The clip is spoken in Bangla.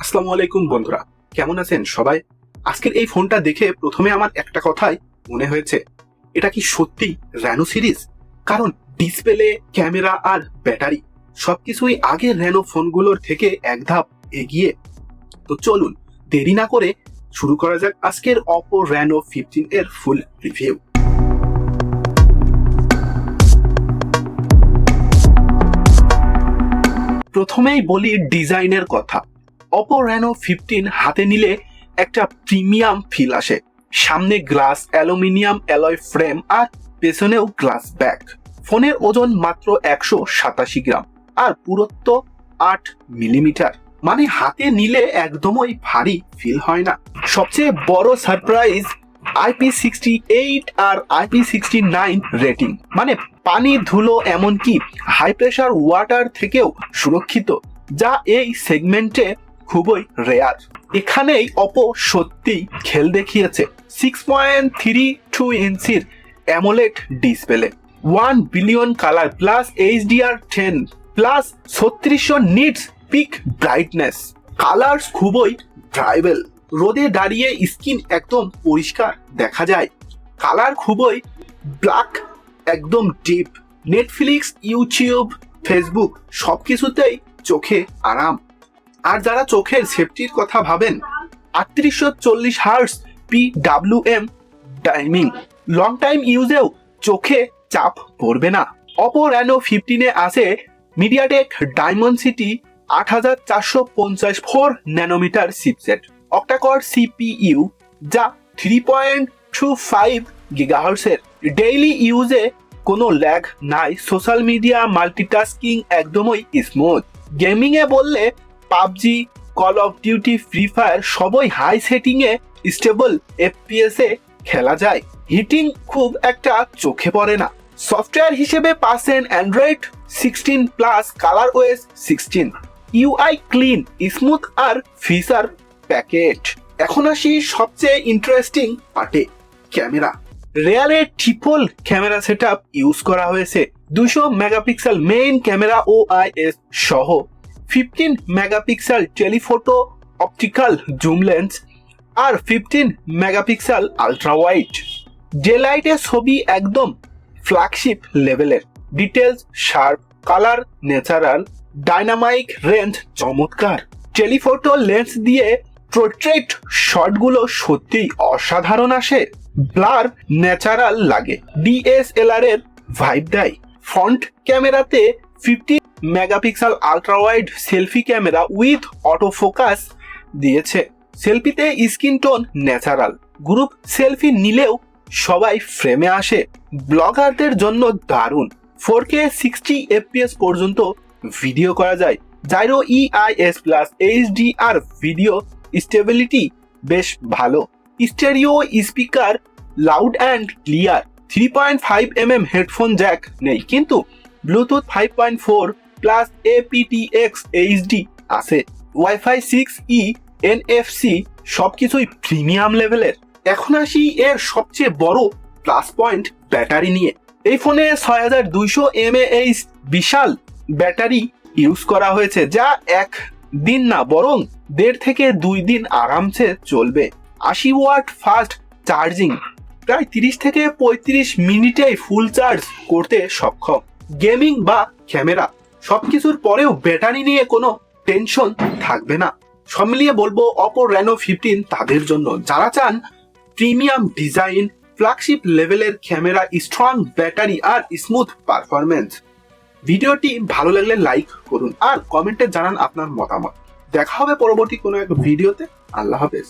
আসসালামু আলাইকুম বন্ধুরা, কেমন আছেন সবাই? আজকের এই ফোনটা দেখে প্রথমে আমার একটা কথাই মনে হয়েছে, এটা কি সত্যি রেনো সিরিজ? কারণ ডিসপ্লে, ক্যামেরা আর ব্যাটারি সবকিছুই আগের রেনো ফোনগুলোর থেকে এক ধাপ এগিয়ে। তো চলুন দেরি না করে শুরু করা যাক আজকের অপো রেনো 15 এর ফুল রিভিউ। প্রথমেই বলি ডিজাইনের কথা। অপো রেনো 15 হাতে নিলে একটা প্রিমিয়াম ফিল আসে। সামনে গ্লাস অ্যালুমিনিয়াম অ্যালয় ফ্রেম আর পেছনেও গ্লাস ব্যাক। ফোনের ওজন মাত্র 187 গ্রাম আর পুরুত্ব 8 মিলিমিটার, মানে হাতে নিলে একদমই ভারী ফিল হয় না। সবচেয়ে বড় সারপ্রাইজ IP68 আর IP69 রেটিং, মানে পানি, ধুলো, এমনকি হাই প্রেসার ওয়াটার থেকেও সুরক্ষিত, যা এই সেগমেন্টে খুবই রেয়ার। এখানেই অপো সত্যি খেল দেখিয়েছে। 6.32 ইঞ্চির AMOLED display, 1 billion colour plus HDR10 plus 3600 nits pick brightness. Colour খুবই ড্রাইবেল, রোদে দাঁড়িয়ে স্কিন একদম পরিষ্কার দেখা যায়। কালার খুবই ব্ল্যাক, একদম ডিপ। নেটফ্লিক্স, ইউটিউব, ফেসবুক সবকিছুতেই চোখে আরাম। আর যারা চোখের সেফটির কথা ভাবেন, 3840 hertz PWM timing, long time ইউজেও চোখে চাপ পড়বে না। অপো রেনো 15 আছে MediaTek Dimensity 8450 4 nanometer chipset, octacore CPU, যা 3.25 গিগাহার্টজের। ডেইলি ইউজে কোনো ল্যাগ নাই, সোশ্যাল মিডিয়া, মাল্টিটাস্কিং একদমই স্মুথ। গেমিং এ বললে PUBG, call of duty, free fire সবই হাই সেটিং এ স্টেবল FPS এ খেলা যায়। হিটিং খুব একটা চোখে পড়ে না। সফটওয়্যার হিসেবে পাচ্ছেন Android 16 plus, colour OS 16, UI clean, smooth আর ফিচার প্যাকেট। এখন আসি সবচেয়ে ইন্টারেস্টিং পার্টে, ক্যামেরা। রিয়ালে ট্রিপল ক্যামেরা সেটআপ ইউজ করা হয়েছে। 200 মেগাপিক্সেল মেইন ক্যামেরা OIS সহ 15 megapixel telephoto optical zoom lens আর 15 মেগাপিক্সেল আলট্রা ওয়াইড। ডে লাইটে ছবি একদম ফ্ল্যাগশিপ লেভেলের, details sharp, colour natural, dynamic range চমৎকার। টেলিফোটো লেন্স দিয়ে পোর্ট্রেট শটগুলো সত্যিই অসাধারণ আসে। ব্লার ন্যাচারাল লাগে, DSLR এর ভাইব দেয়। ফ্রন্ট ক্যামেরাতে 50 megapixel ultra wide selfie camera with auto focus দিয়েছে। সেলফিতে skin tone natural, group selfie নিলেও সবাই ফ্রেমে আসে। ব্লগারদের জন্য দারুণ, 4K 60 FPS পর্যন্ত ভিডিও করা যায়। Gyro EIS plus HDR video stability বেশ ভালো। Stereo speaker loud and clear. 3.5mm headphone Jack নেই, কিন্তু ব্লুটুথ 5.4 প্লাস aptX HD আছে। ওয়াইফাই 6E, NFC সবকিছুই প্রিমিয়াম লেভেলের। এখন আসি এর সবচেয়ে বড় প্লাস পয়েন্ট, ব্যাটারি নিয়ে। এই ফোনে 6200 mAh বিশাল ব্যাটারি ইউজ করা হয়েছে, যা এক দিন না বরং 1.5 থেকে 2 দিন আরামসে চলবে। 80 ওয়াট ফাস্ট চার্জিং, প্রায় 30 থেকে 35 মিনিটেই ফুল চার্জ করতে সক্ষম। গেমিং বা ক্যামেরা সবকিছুর পরেও ব্যাটারি নিয়ে কোনো টেনশন থাকবে না। সব মিলিয়ে বলবো অপো রেনো 15 তাদের জন্য যারা চান প্রিমিয়াম ডিজাইন, ফ্ল্যাগশিপ লেভেলের ক্যামেরা, স্ট্রং ব্যাটারি আর স্মুথ পারফরমেন্স। ভিডিওটি ভালো লাগলে লাইক করুন আর কমেন্টে জানান আপনার মতামত। দেখা হবে পরবর্তী কোনো এক ভিডিওতে। আল্লাহ হাফেজ।